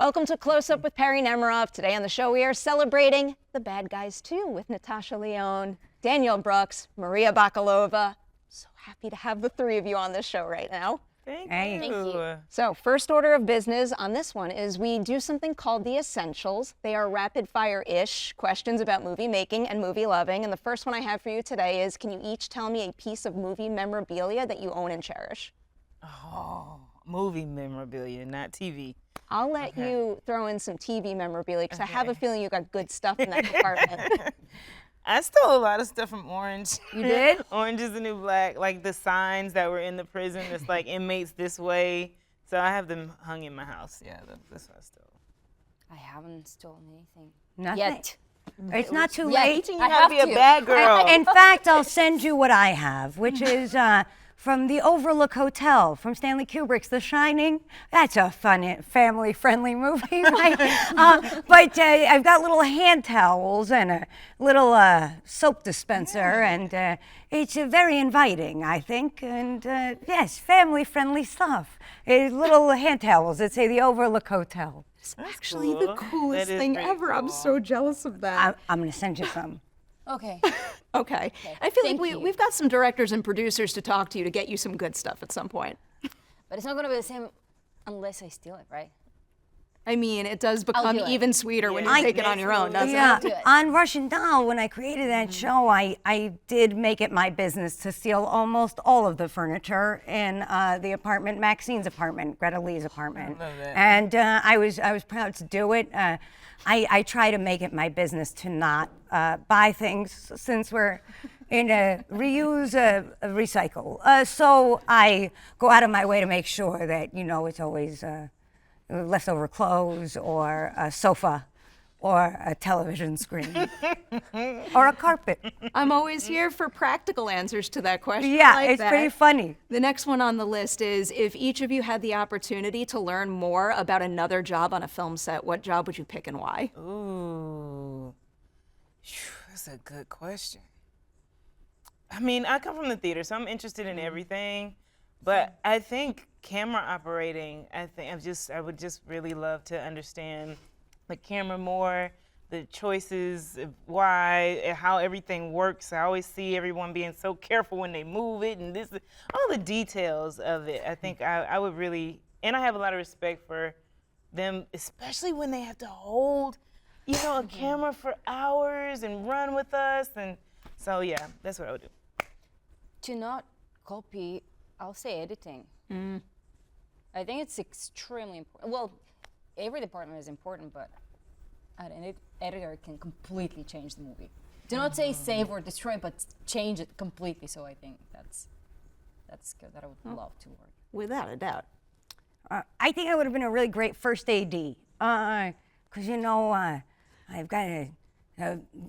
Welcome to Close Up with Perri Nemiroff. Today on the show we are celebrating The Bad Guys 2 with Natasha Lyonne, Danielle Brooks, Maria Bakalova. So happy to have the three of you on this show right now. Thank Thank you. So first order of business on this one is we do something called the essentials. They are rapid fire-ish questions about movie making and movie loving. And the first one I have for you today is, can you each tell me a piece of movie memorabilia that you own and cherish? Oh, movie memorabilia, not TV. I'll let you throw in some TV memorabilia because I have a feeling you got good stuff in that department. I stole a lot of stuff from Orange. You did? Orange is the New Black, like the signs that were in the prison. It's like inmates this way. So I have them hung in my house. Yeah, that's what I stole. I haven't stolen anything. Nothing. Yet. It's not too Yet. late. Teaching you I how to be have a to. bad girl. In fact, I'll send you what I have, which is from the Overlook Hotel from Stanley Kubrick's The Shining. That's a fun, family-friendly movie, right? But I've got little hand towels and a little soap dispenser, and it's very inviting, I think. And yes, family-friendly stuff. Little hand towels that say the Overlook Hotel. It's actually the coolest thing ever. I'm so jealous of that. I'm going to send you some. Okay. Okay. I feel like Thank you. we've got some directors and producers to talk to you to get you some good stuff at some point. But it's not gonna be the same unless I steal it, right? I mean, it does become do it. even sweeter when you Yeah, take it it on your own, doesn't Yeah, it? do it. on Russian Doll, when I created that show, I did make it my business to steal almost all of the furniture in the apartment, Maxine's apartment, Greta Lee's apartment. I love that. And I was proud to do it. I try to make it my business to not buy things since we're in a reuse, recycle. So I go out of my way to make sure that, it's always leftover clothes or a sofa or a television screen or a carpet. I'm always here for practical answers to that question. Yeah, I like it's that. pretty funny. The next one on the list is, if each of you had the opportunity to learn more about another job on a film set, what job would you pick and why? Ooh, Phew, that's a good question. I mean, I come from the theater, so I'm interested in everything. But I think camera operating, I would just really love to understand the camera more, the choices, why, how everything works. I always see everyone being so careful when they move it, and all the details of it. I think I would really, and I have a lot of respect for them, especially when they have to hold, a camera for hours and run with us. And so, yeah, that's what I would do. To not copy, I'll say editing. I think it's extremely important. Well, every department is important, but an editor can completely change the movie. Do not say save or destroy, but change it completely. So I think that's good. That I would love to work. Without a doubt. I think I would have been a really great first AD. Because, I've got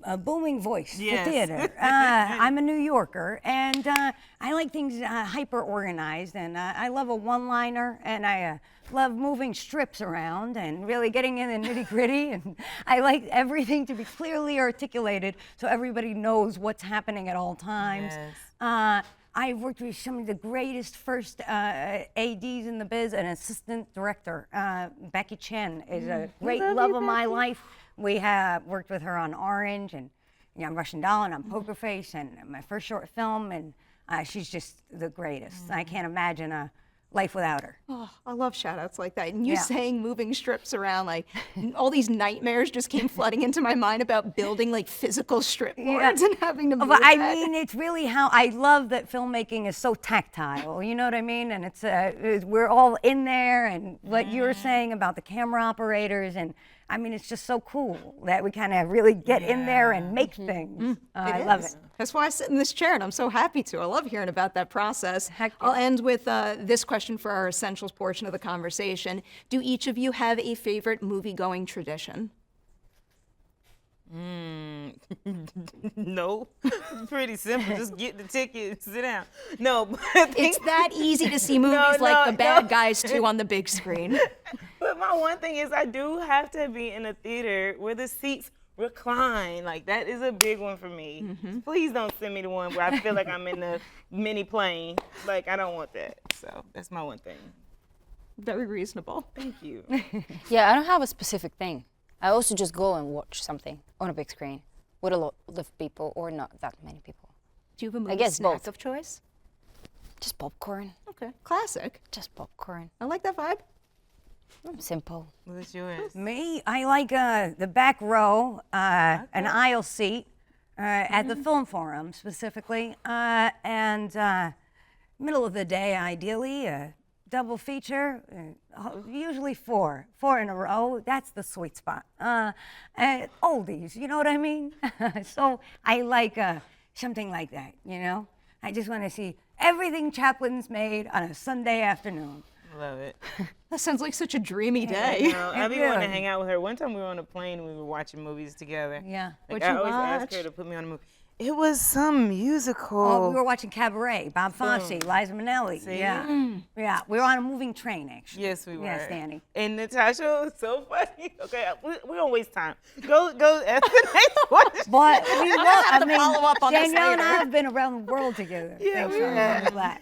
a booming voice Yes. for theater. I'm a New Yorker, and I like things hyper-organized, and I love a one-liner, and I love moving strips around and really getting in the nitty-gritty, and I like everything to be clearly articulated so everybody knows what's happening at all times. Yes. I've worked with some of the greatest first ADs in the biz. An assistant director, Becky Chen, is a great love of my life. We have worked with her on Orange and on Russian Doll and on Poker Face and my first short film, and she's just the greatest. I can't imagine a life without her. Oh, I love shout-outs like that. And you Yeah. saying moving strips around, like, all these nightmares just came flooding into my mind about building, like, physical strip boards and having to move But I that. mean, it's really how I love that filmmaking is so tactile. You know what I mean? And we're all in there, and what you were saying about the camera operators, and I mean, it's just so cool that we kind of really get in there and make things. I love it. That's why I sit in this chair, and I'm so happy to. I love hearing about that process. Heck I'll yeah. end with this question for our essentials portion of the conversation. Do each of you have a favorite movie-going tradition? No, it's pretty simple. Just get the ticket and sit down. No, but I think, It's that easy to see movies like The Bad Guys 2 on the big screen. but my one thing is I do have to be in a theater where the seats recline. Like, that is a big one for me. Please don't send me the one where I feel like I'm in the mini plane. Like, I don't want that. So that's my one thing. Very reasonable. Thank you. Yeah, I don't have a specific thing. I also just go and watch something on a big screen with a lot of people or not that many people. Do you have a movie guess snack both. of choice? Just popcorn. Okay. Classic. Just popcorn. I like that vibe. Simple. What's yours? Me, I like the back row, an aisle seat at the film forum specifically, and middle of the day ideally, a double feature, usually four in a row. That's the sweet spot. And oldies, you know what I mean? So I like something like that, you know? I just want to see everything Chaplin's made on a Sunday afternoon. Love it. That sounds like such a dreamy day. I'd be wanting to hang out with her. One time we were on a plane and we were watching movies together. Yeah. Like, What'd I you always ask watch? her to put me on a movie. It was some musical. Oh, we were watching Cabaret, Bob Fosse, Liza Minnelli. See? Yeah. Yeah, we were on a moving train, actually. Yes, we were. Yes, Danny. And Natasha was so funny. Okay, we don't waste time. Go ask the next question. But we will, I mean, follow up on this Danielle and I later. have been around the world together. Yeah, Thanks we for have. that.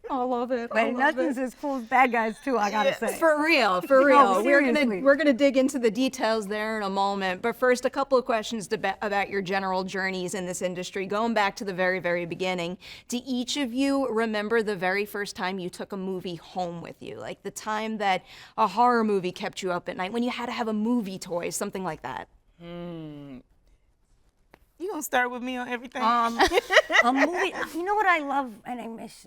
I love it. But nothing's as cool as Bad Guys too, I gotta say. For real, for real. No, we're seriously. gonna dig into the details there in a moment. But first, a couple of questions about your general journeys in this industry. Going back to the very, very beginning, do each of you remember the very first time you took a movie home with you? Like the time that a horror movie kept you up at night, when you had to have a movie toy, something like that. You gonna start with me on everything? A movie, you know what I love and I miss?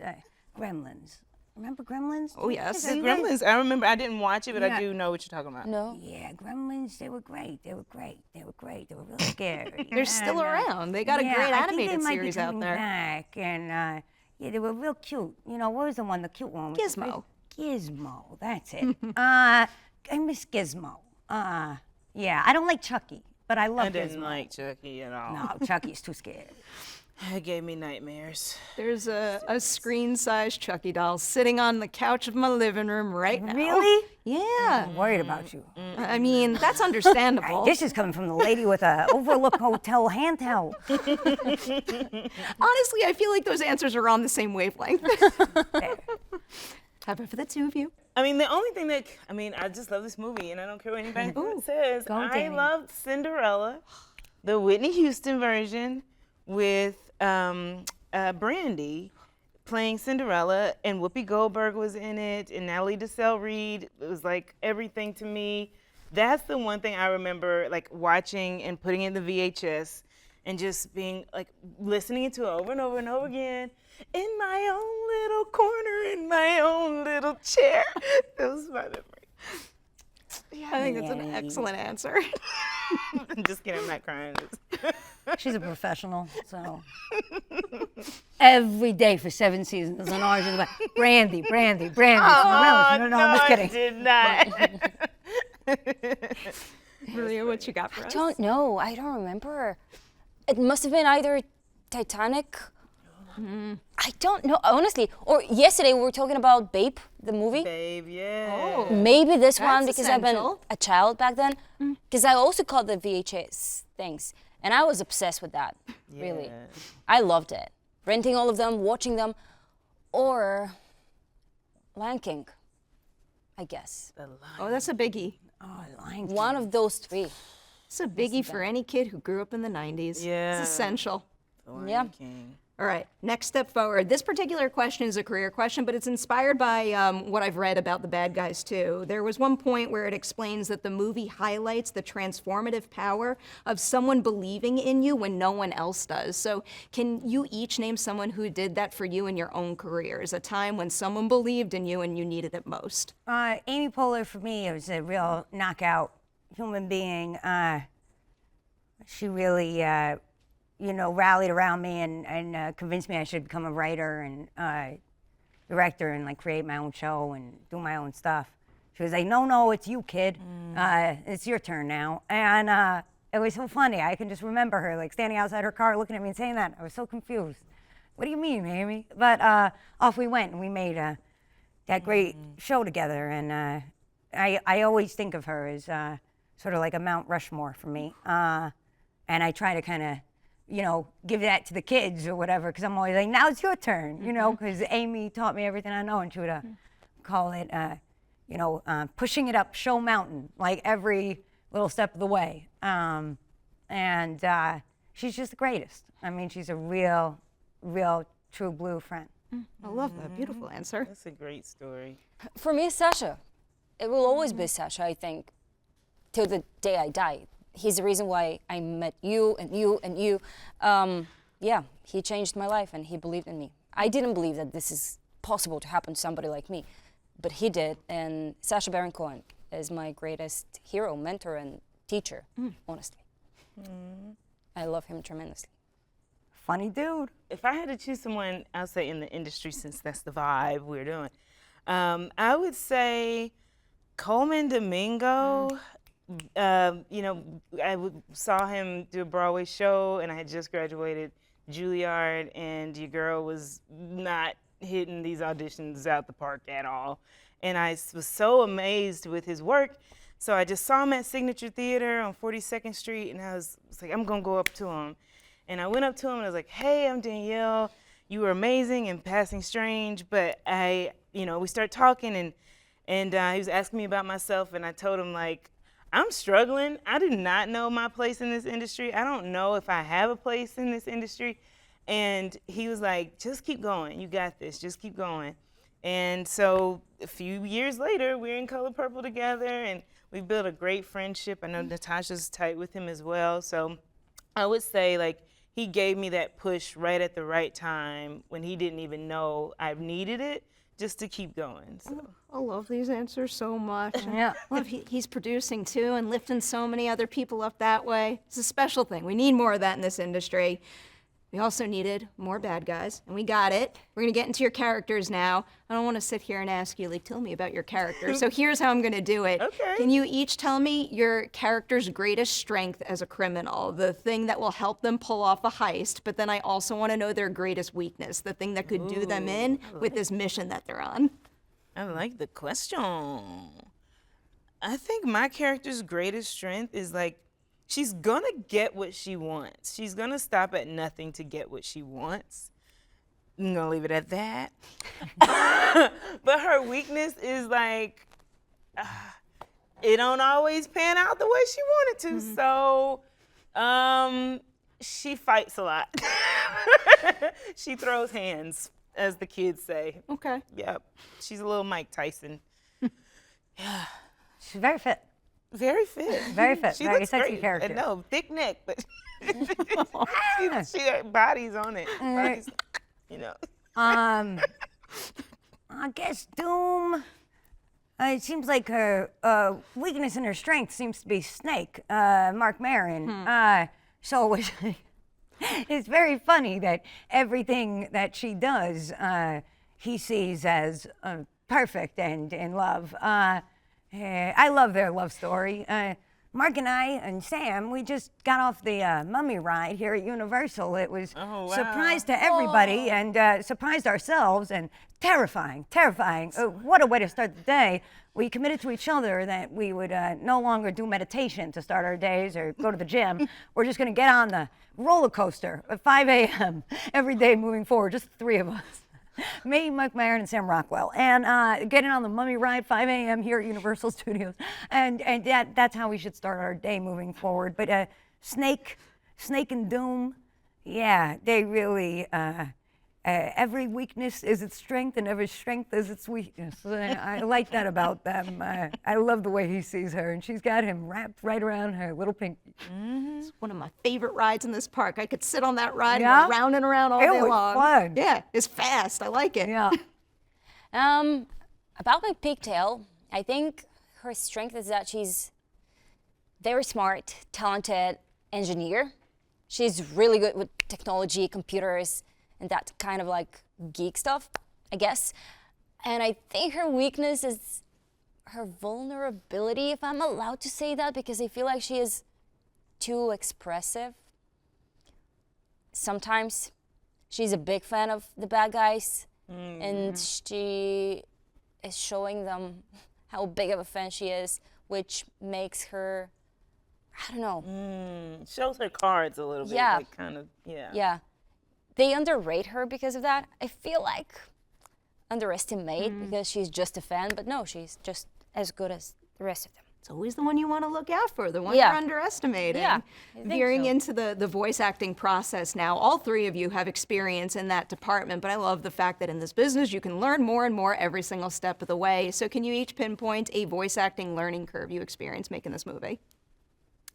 Gremlins. Remember Gremlins? Oh, yes. The Gremlins. I remember. I didn't watch it, but Yeah. I do know what you're talking about. No. Yeah, Gremlins, they were great. They were great. They were great. They were really scary. They're still And, around. They got a yeah, great I animated think they might series be out coming there. back, and yeah, they were real cute. You know, what was the one, the cute one? with the Gizmo. fish? Gizmo, that's it. I miss Gizmo. Yeah, I don't like Chucky, but I love I didn't Gizmo. like Chucky at all. No, Chucky's too scared. It gave me nightmares. There's a screen-sized Chucky doll sitting on the couch of my living room right now. Really? Yeah. I'm worried about you. I mean, that's understandable. This is coming from the lady with a Overlook Hotel hand towel. Honestly, I feel like those answers are on the same wavelength. Have it for the two of you. I mean, the only thing that, I just love this movie, and I don't care what anybody says. Go, I Danny. loved Cinderella, the Whitney Houston version with Brandy playing Cinderella, and Whoopi Goldberg was in it, and Natalie Desselle Reid. It was like everything to me. That's the one thing I remember, like watching and putting in the VHS, and just being like listening to it over and over and over again. In my own little corner, in my own little chair. That was my memory. I think that's an excellent answer. Just kidding, I'm not crying. She's a professional, so. Every day for 7 seasons on ours is like, Brandy. No, I'm just kidding. I did not. Maria, what you got for us? Don't know. I don't remember. It must have been either Titanic. I don't know, honestly. Or yesterday we were talking about Babe, the movie. Babe, yeah. Maybe this one That's because I've been essential. a child back then. Because I also caught the VHS things, and I was obsessed with that. Really, Yeah. I loved it. Renting all of them, watching them, or Lion King, I guess. Oh, that's a biggie. Oh, Lion King. One of those three. It's a biggie for any kid who grew up in the 90s. Yeah. It's essential. The Lion Yeah. King. All right, next step forward. This particular question is a career question, but it's inspired by what I've read about the bad guys too. There was one point where it explains that the movie highlights the transformative power of someone believing in you when no one else does. So can you each name someone who did that for you in your own careers, a time when someone believed in you and you needed it most? Amy Poehler for me was a real knockout human being. She really, rallied around me and convinced me I should become a writer and director and like create my own show and do my own stuff. She was like, no, it's you, kid. It's your turn now. And it was so funny. I can just remember her like standing outside her car looking at me and saying that. I was so confused. What do you mean, Amy? But off we went and we made that great show together. And I always think of her as sort of like a Mount Rushmore for me. And I try to kind of, give that to the kids or whatever, because I'm always like, now it's your turn, because Amy taught me everything I know, and she would call it pushing it up show mountain, like every little step of the way. And she's just the greatest. I mean, she's a real true blue friend. I love that. Beautiful answer. That's a great story. For me, Sacha. It will always be Sacha, I think, till the day I die. He's the reason why I met you and you and you. Yeah, he changed my life and he believed in me. I didn't believe that this is possible to happen to somebody like me, but he did. And Sacha Baron Cohen is my greatest hero, mentor, and teacher, honestly. I love him tremendously. Funny dude. If I had to choose someone, I'll say in the industry, since that's the vibe we're doing, I would say Colman Domingo. I saw him do a Broadway show, and I had just graduated Juilliard, and your girl was not hitting these auditions out the park at all. And I was so amazed with his work. So I just saw him at Signature Theater on 42nd Street, and I was like, I'm gonna go up to him. And I went up to him and I was like, hey, I'm Danielle. You were amazing in Passing Strange, but we started talking, and he was asking me about myself, and I told him, like, I'm struggling. I do not know my place in this industry. I don't know if I have a place in this industry. And he was like, just keep going. You got this. Just keep going. And so a few years later, we're in Color Purple together, and we built a great friendship. I know Natasha's tight with him as well. So I would say, like, he gave me that push right at the right time when he didn't even know I needed it, just to keep going. So. I love these answers so much. Yeah. Love he's producing too and lifting so many other people up that way. It's a special thing. We need more of that in this industry. We also needed more bad guys, and we got it. We're gonna get into your characters now. I don't wanna sit here and ask you, like, tell me about your character. So here's how I'm gonna do it. Okay. Can you each tell me your character's greatest strength as a criminal, the thing that will help them pull off a heist, but then I also wanna know their greatest weakness, the thing that could do them in with this mission that they're on. I like the question. I think my character's greatest strength is, like, she's gonna get what she wants. She's gonna stop at nothing to get what she wants. I'm gonna leave it at that. But her weakness is, like, it don't always pan out the way she wanted to. So she fights a lot. She throws hands, as the kids say. Okay. Yep. She's a little Mike Tyson. She's very fit. Very fit. Very fit. She Very looks sexy great. character. No, thick neck, but she body's on it. Body's, I guess Doom. It seems like her weakness and her strength seems to be Snake, Mark Maron. So it's very funny that everything that she does, he sees as perfect and in love. I love their love story. Mark and I and Sam, we just got off the Mummy ride here at Universal. It was Oh, wow. surprise to everybody and surprised ourselves and terrifying. What a way to start the day. We committed to each other that we would no longer do meditation to start our days or go to the gym. We're just going to get on the roller coaster at 5 a.m. every day moving forward, just the three of us. Me, Mike Maron, and Sam Rockwell. And getting on the Mummy ride, 5 a.m. here at Universal Studios. And that's how we should start our day moving forward. But Snake and Doom, yeah, they really, every weakness is its strength and every strength is its weakness. I like that about them. I love the way he sees her, and she's got him wrapped right around her little pinky. It's one of my favorite rides in this park. I could sit on that ride Yeah? and go round and around all It day was long. fun. Yeah, it's fast. I like it. Yeah. About my pigtail, I think her strength is that she's very smart, talented engineer. She's really good with technology, computers, and that kind of like geek stuff, I guess. And I think her weakness is her vulnerability, if I'm allowed to say that, because I feel like she is too expressive. Sometimes she's a big fan of the bad guys, and she is showing them how big of a fan she is, which makes her, I don't know. shows her cards a little bit. Yeah. Like, kind of, yeah. Yeah. They underrate her because of that. I feel like underestimate because she's just a fan, but no, she's just as good as the rest of them. It's always the one you want to look out for, the one Yeah. you're underestimating. Yeah, I think Veering so. into the voice acting process now, all three of you have experience in that department, but I love the fact that in this business you can learn more and more every single step of the way. So can you each pinpoint a voice acting learning curve you experienced making this movie?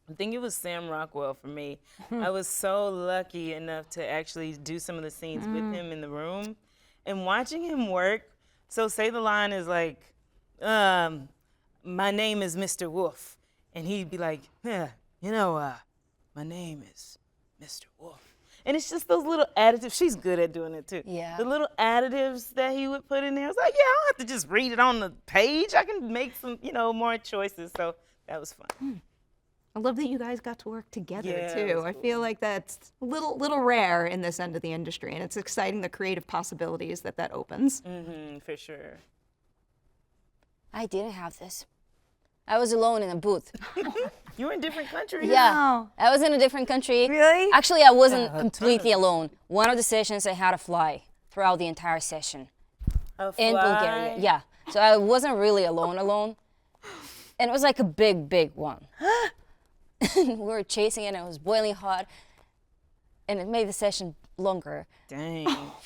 I think it was Sam Rockwell for me. I was so lucky enough to actually do some of the scenes with him in the room and watching him work. So say the line is like, my name is Mr. Wolf. And he'd be like, yeah, my name is Mr. Wolf. And it's just those little additives. She's good at doing it too. Yeah. The little additives that he would put in there. I was like, yeah, I don't have to just read it on the page. I can make some, more choices. So that was fun. I love that you guys got to work together Yeah, too. it was I cool. feel like that's a little rare in this end of the industry, and it's exciting the creative possibilities that opens. For sure. I didn't have this. I was alone in a booth. You were in different countries. Yeah, Wow. I was in a different country. Really? Actually, I wasn't completely alone. One of the sessions I had to fly throughout the entire session in Bulgaria. Yeah, so I wasn't really alone. And it was like a big one. We were chasing it and it was boiling hot. And it made the session longer. Dang. Oh,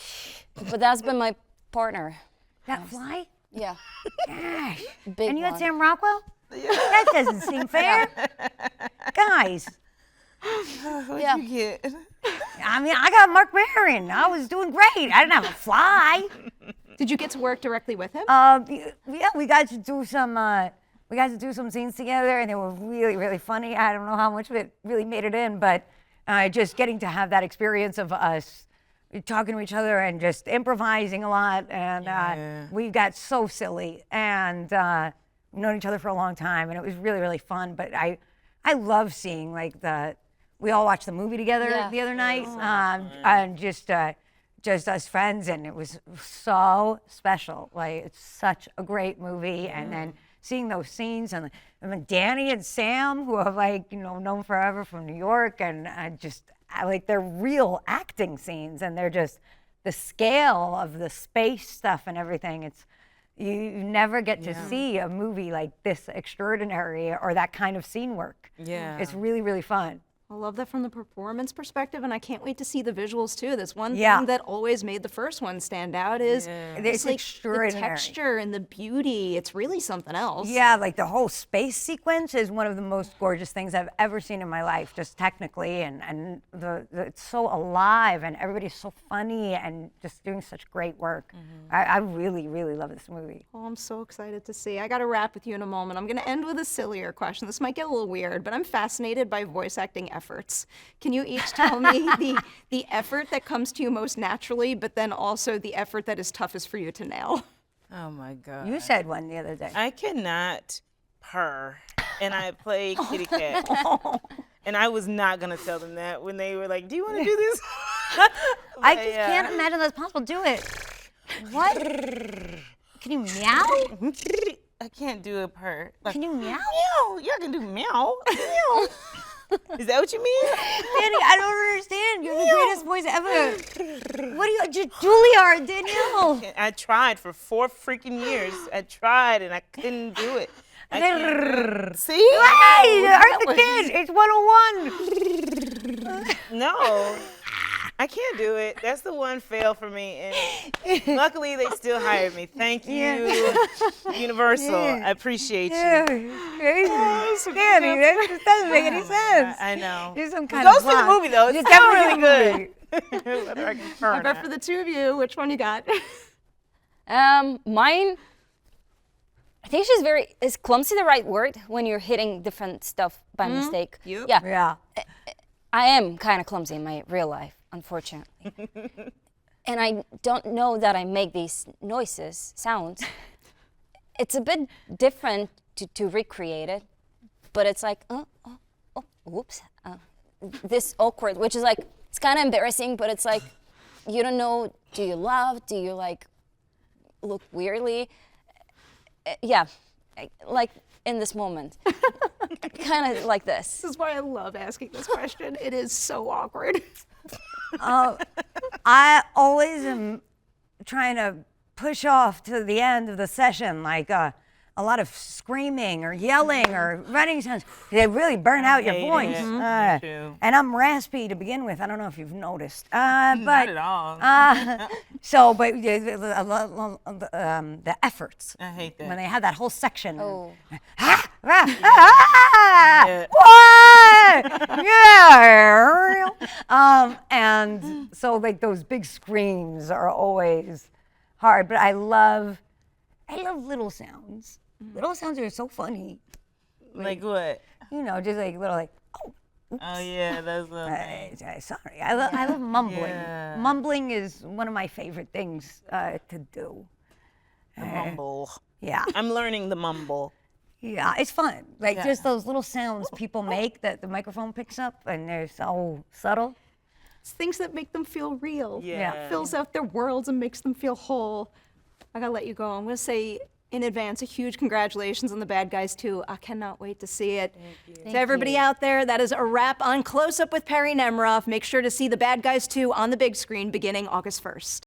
But that's been my partner. That fly? Yeah, Gosh. big And you had one. Sam Rockwell? That doesn't seem fair. Guys, What'd Yeah. you get? I mean, I got Mark Maron. I was doing great. I didn't have a fly. Did you get to work directly with him? Yeah, we got to do some scenes together, and they were really, really funny. I don't know how much of it really made it in, but just getting to have that experience of us talking to each other and just improvising a lot, and we got so silly, and we've known each other for a long time, and it was really, really fun. But I love seeing we all watched the movie together Yeah. the other night, and just us friends, and it was so special. Like, it's such a great movie, and then seeing those scenes, and then Danny and Sam, who have known forever from New York, and I they're real acting scenes, and they're just the scale of the space stuff and everything. It's you never get to see a movie like this extraordinary or that kind of scene work. Yeah. It's really, really fun. I love that from the performance perspective, and I can't wait to see the visuals too. That's one Yeah. thing that always made the first one stand out is It's like extraordinary. the texture and the beauty. It's really something else. Yeah, like the whole space sequence is one of the most gorgeous things I've ever seen in my life, just technically, and it's so alive, and everybody's so funny and just doing such great work. I really, really love this movie. Oh, I'm so excited to see. I got to wrap with you in a moment. I'm going to end with a sillier question. This might get a little weird, but I'm fascinated by voice acting efforts. Can you each tell me the effort that comes to you most naturally, but then also the effort that is toughest for you to nail? Oh my God. You said one the other day. I cannot purr, and I play kitty cat. And I was not gonna tell them that when they were like, "Do you want to do this?" I just can't imagine that's possible. Do it. What? Can you meow? I can't do a purr. Like, Can you meow? meow? Y'all can do meow. Meow. Is that what you mean? Danny, I don't understand. You're the greatest voice ever. What are you, Juilliard, Danielle? I tried for 4 freaking years. I tried and I couldn't do it. I can't. See? Hey, That Eartha was- Kitt, it's 101. No, I can't do it. That's the one fail for me. And luckily, they still hired me. Thank you, Universal. I appreciate you. Yeah, crazy. Danny, that just doesn't make any sense. I know. There's some kind Go of see the plot. movie though. It's You still definitely really see the good. Whether I can purr or I bet not. for the two of you, which one you got? Mine, I think is clumsy the right word when you're hitting different stuff by mistake? Yep. Yeah. Yeah. I am kind of clumsy in my real life, unfortunately. And I don't know that I make these sounds. It's a bit different to recreate it, but it's like, whoops. This awkward, which is like, it's kind of embarrassing, but it's like, you don't know, do you laugh? Do you like look weirdly? Yeah, like in this moment. Kind of like this. This is why I love asking this question. It is so awkward. I always am trying to push off to the end of the session. Like, a lot of screaming or yelling or running sounds. They really burn out your hate voice. it. Me too. And I'm raspy to begin with. I don't know if you've noticed. Not at all. But the efforts. I hate that. When they have that whole section. Oh. Yeah. And so like those big screams are always hard, but I love little sounds. Little sounds are so funny. Like what? You know, just like little like, oh, oops. Oh yeah, that's Sorry, I love mumbling. Yeah. Mumbling is one of my favorite things to do. the mumble. Yeah. I'm learning the mumble. Yeah, it's fun. Like Yeah. just those little sounds people make that the microphone picks up, and they're so subtle. It's things that make them feel real. Yeah. Fills out their worlds and makes them feel whole. I gotta let you go. I'm gonna say in advance a huge congratulations on The Bad Guys 2. I cannot wait to see it. To everybody out there, that is a wrap on Close Up with Perri Nemiroff. Make sure to see The Bad Guys 2 on the big screen beginning August 1st.